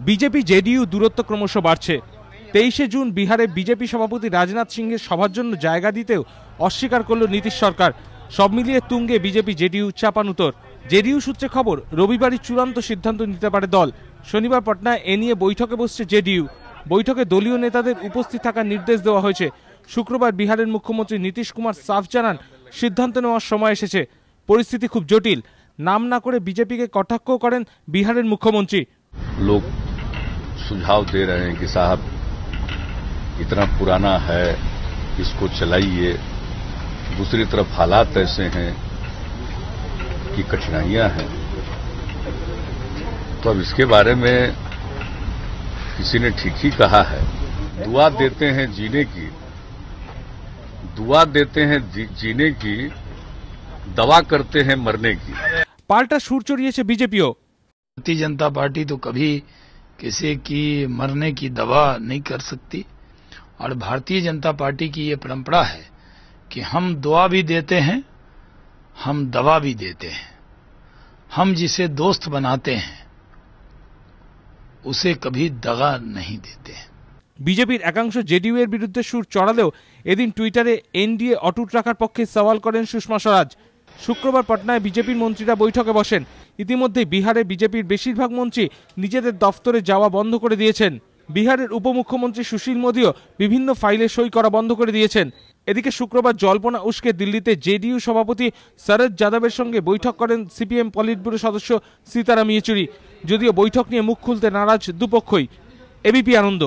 BJP JDU দূরত্ব ক্রমশ বাড়ছে। 23শে জুন বিহারে বিজেপি সভাপতি রাজনাথ সিংয়ের সভার জন্য জায়গা দিতেও অস্বীকার করল নীতিশ সরকার। সব মিলিয়ে তুঙ্গে বিজেপি জেডিইউ চাপানুতর। জেডিইউ সূত্রে খবর, রবিবারই চূড়ান্ত সিদ্ধান্ত নিতে পারে দল। শনিবার পটনায় এ নিয়ে বৈঠকে বসছে জেডিইউ। বৈঠকে দলীয় নেতাদের উপস্থিত থাকার নির্দেশ দেওয়া হয়েছে। শুক্রবার বিহারের মুখ্যমন্ত্রী নীতিশ কুমার সাফ জানান, সিদ্ধান্ত নেওয়ার সময় এসেছে। পরিস্থিতি খুব জটিল। নাম না করে বিজেপিকে কটাক্ষ করেন বিহারের মুখ্যমন্ত্রী। लोग सुझाव दे रहे हैं कि साहब इतना पुराना है, इसको चलाइए। दूसरी तरफ हालात ऐसे हैं कि कठिनाइयां हैं, तो अब इसके बारे में किसी ने ठीक ही कहा है, दुआ देते हैं जीने की, दुआ देते हैं जीने की, दवा करते हैं मरने की। पाल्टा सुर चढ़िए बीजेपीओ। भारतीय जनता पार्टी तो कभी किसी की मरने की दवा नहीं कर सकती, और भारतीय जनता पार्टी की ये परंपरा है कि हम दुआ भी देते हैं, हम दवा भी देते हैं। हम जिसे दोस्त बनाते हैं उसे कभी दगा नहीं देते हैं। বিজেপির একাংশ জেডিইউ এর বিরুদ্ধে সুর চড়ালেও এদিন টুইটারে এনডিএ অটুট রাখার পক্ষে সওয়াল করেন সুষমা স্বরাজ। শুক্রবার পটনায় বিজেপির মন্ত্রীরা বৈঠকে বসেন। ইতিমধ্যে বিহারে বিজেপির বেশিরভাগ মন্ত্রী নিজেদের দফতরে যাওয়া বন্ধ করে দিয়েছেন। বিহারের উপমুখ্যমন্ত্রী সুশীল মোদীও বিভিন্ন ফাইলে সই করা বন্ধ করে দিয়েছেন। এদিকে শুক্রবার জল্পনা উস্কে দিল্লিতে জেডিইউ সভাপতি শরদ যাদবের সঙ্গে বৈঠক করেন সিপিএম পলিট ব্যুরো সদস্য সীতারাম ইয়েচুরি। যদিও বৈঠক নিয়ে মুখ খুলতে নারাজ দুপক্ষই। এবিপি আনন্দ।